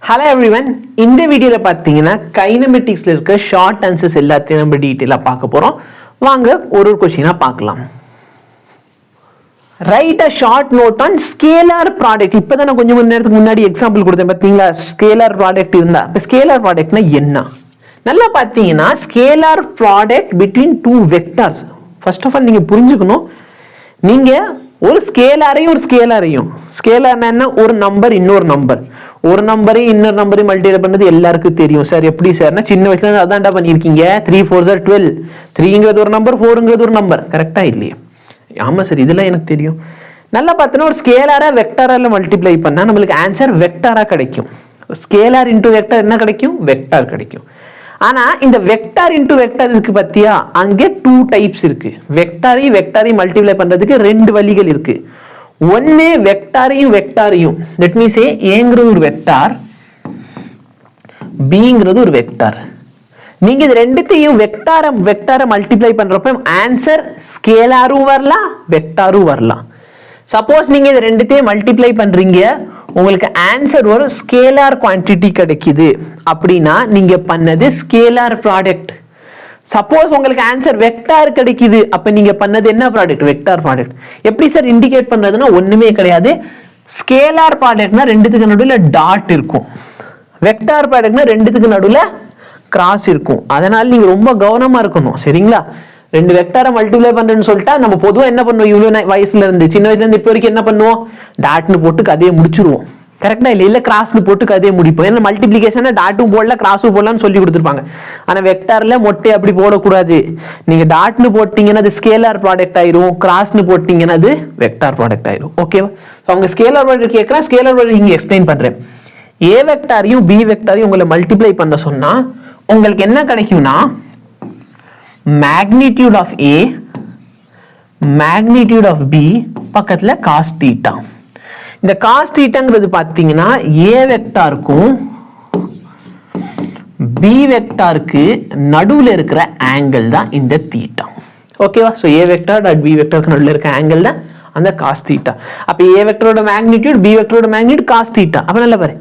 Hello everyone, இந்த வீடியோவில் பார்த்தீங்கன்னா கைனமெட்டிக்ஸில் இருக்க ஷார்ட் ஆன்சர்ஸ் எல்லாத்தையும் நம்ம டீட்டெயிலாக பார்க்க போகிறோம். வாங்க ஒரு கொஸ்டினாக பார்க்கலாம். Write a short note on scalar product. இப்போ தான் நான் கொஞ்சம் மணி நேரத்துக்கு முன்னாடி எக்ஸாம்பிள் கொடுத்தேன் பார்த்தீங்களா? ஸ்கேலார் ப்ராடக்ட் இருந்தால் இப்போ ஸ்கேலார் ப்ராடக்ட்னா என்ன? நல்லா பார்த்தீங்கன்னா scalar product between two vectors. First of all நீங்கள் புரிஞ்சுக்கணும், நீங்கள் ஒரு ஸ்கேலாரையும் ஸ்கேலார்னா என்ன? ஒரு நம்பர் இன்னொரு நம்பர், ஒரு நம்பரையும் இன்னொரு நம்பரையும் மல்டிப்ளை பண்ணது எல்லாருக்கும் தெரியும். சார் எப்படி சார்னா சின்ன வயசுல இருந்து அதான்டா பண்ணியிருக்கீங்க. 3 4 are 12. 3ங்கிறது ஒரு நம்பர், 4ங்கிறது ஒரு நம்பர். கரெக்டா இல்லையா? ஆமா சார், இதெல்லாம் எனக்கு தெரியும். நல்லா பார்த்தோன்னா ஒரு ஸ்கேலாரா வெக்டாரால மல்டிப்ளை பண்ணா நம்மளுக்கு ஆன்சர் வெக்டாரா கிடைக்கும். ஸ்கேலார் இன்டூ வெக்டார் என்ன கிடைக்கும்? வெக்டார் கிடைக்கும். ஆனா இந்த வெக்டார் இன்டூ வெக்டார் இருக்கு பத்தியா, அங்கே 2 டைப்ஸ் இருக்கு. வெக்டாரையும் மல்டிப்ளை பண்றதுக்கு 2 வழிகள் இருக்கு. ஒன்னு வெக்டாரையும் லெட் மீ சே ஏங்கிறது ஒரு வெக்டார், பிங்கிறது ஒரு வெக்டார். நீங்க இது ரெண்டுத்தையும் வெக்டாரை மல்டிப்ளை பண்றப்ப ஆன்சர் ஸ்கேலாரும் வரலாம், வெக்டாரும் வரலாம். சப்போஸ் நீங்க இது ரெண்டுத்தையும் மல்டிப்ளை பண்றீங்க, உங்களுக்கு ஆன்சர் ஒரு ஸ்கேலார் குவான்டிட்டி கிடைக்குது அப்படின்னா நீங்க பண்ணது ஸ்கேலார் ப்ராடக்ட். சப்போஸ் உங்களுக்கு ஆன்சர் வெக்டார் கிடைக்குது, அப்ப நீங்க பண்ணது என்ன ப்ராடக்ட்? Vector product. எப்படி சார் இண்டிகேட் பண்றதுன்னா ஒண்ணுமே கிடையாது. ஸ்கேலார் ப்ராடக்ட்னா ரெண்டுத்துக்கு நடுவில் டாட் இருக்கும், வெக்டார் ப்ராடக்ட்னா ரெண்டுத்துக்கு நடுவில் கிராஸ் இருக்கும். அதனால நீங்க ரொம்ப கவனமா இருக்கணும், சரிங்களா? 2 வெக்டாரை மல்டிப்ளை பண்றேன்னு சொல்லிட்டா நம்ம பொதுவாக என்ன பண்ணுவோம்? இவ்வளவு வயசுல இருந்து சின்ன வயசுல இருந்து இப்போ வரைக்கும் என்ன பண்ணுவோம்? டாட்னு போட்டு கதையை முடிச்சிருவோம். கரெக்டா இல்ல கிராஸ்னு போட்டு கதையை முடிப்போம். ஏன்னா மல்டிபிளிகேஷன் டாட்டும் போடல கிராஸும் போடலாம்னு சொல்லி கொடுத்துருப்பாங்க. ஆனா வெக்டார்ல மொட்டை அப்படி போடக்கூடாது. நீங்க டாட்னு போட்டீங்கன்னா அது ஸ்கேலார் ப்ராடக்ட் ஆயிரும், கிராஸ்னு போட்டீங்கன்னா அது வெக்டார் ப்ராடக்ட் ஆயிரும். ஓகேவா? அவங்க ஸ்கேலார் ப்ராடக்ட் கேட்கறேன், ஸ்கேலார் ப்ராடக்ட் இங்க எக்ஸ்பிளைன் பண்றேன். ஏ வெக்டாரையும் பி வெக்டாரையும் உங்களை மல்டிப்ளை பண்ண சொன்னா உங்களுக்கு என்ன கிடைக்கும்னா magnitude of A magnitude of B பக்கத்துல காஸ் தீட்டா. இந்த காஸ் தீட்டாங்கிறது பாத்தீங்கன்னா ஏ வெக்டாருக்கும் பி வெக்டாருக்கு நடுவுல இருக்கிற ஆங்கிள் தான் இந்த தீட்டா. ஓகேவா? So A vector dot B வெக்டாருக்கு நடுவுல இருக்க ஆங்கிள் தான் அந்த காஸ் தீட்டா. அப்ப ஏ வெக்டரோட மேக்னிடியூட், பி வெக்டரோட மேக்னிடியூட் காஸ் தீட்டா. அப்ப நல்லா பாரு,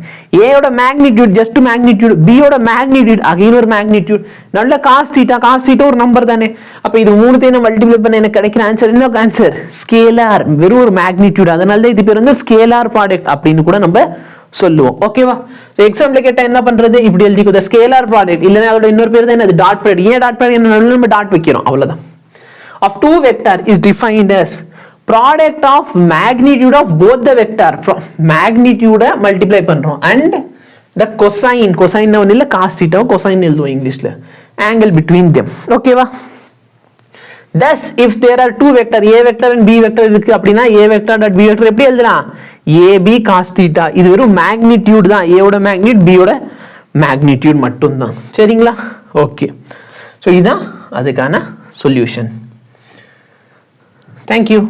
ஏயோட மேக்னிடியூட் ஜஸ்ட் மேக்னிடியூட், பியோட மேக்னிடியூட் அகைன் ஒரு மேக்னிடியூட், நல்ல காஸ் தீட்டா ஒரு நம்பர் தானே. அப்ப இது மூணுத்தையும் மல்டிப்ளை பண்ண எனக்கு கிடைக்கிற ஆன்சர் என்ன? ஆன்சர் ஸ்கேலார், வெறும் ஒரு மேக்னிடியூட். அதனால தான் இது பேர் வந்து ஸ்கேலார் ப்ராடக்ட் அப்படின்னு கூட நம்ம சொல்லுவோம். ஓகேவா? எக்ஸாம்பிள் கேட்டா என்ன பண்றது? இப்படி எழுதிக்கோ, ஸ்கேலார் ப்ராடக்ட். இல்லைன்னா அதோட இன்னொரு பேர் தான் என்னது? Dot product. ஏன் டாட் ப்ராடக்ட்? நம்ம டாட் வைக்கிறோம், அவ்வளவுதான். Of two vector is defined as product of magnitude of both the vector. magnitude multiply பண்றோம் and the cosine ஒண்ணு இல்ல cos theta cosine எழுதுவோம் இங்கிலீஷ்ல, angle between them. ஓகேவா? thus if there are two vector a vector and b vector இருக்கு அப்படினா a vector dot b vector எப்படி எழுதலாம்? ab cos theta. இது வெறும் magnitude தான், a ஓட magnitude, b ஓட magnitude மட்டும் தான். சரிங்களா? ஓகே, சோ இதான் அதுக்கான சொல்யூஷன். Thank you.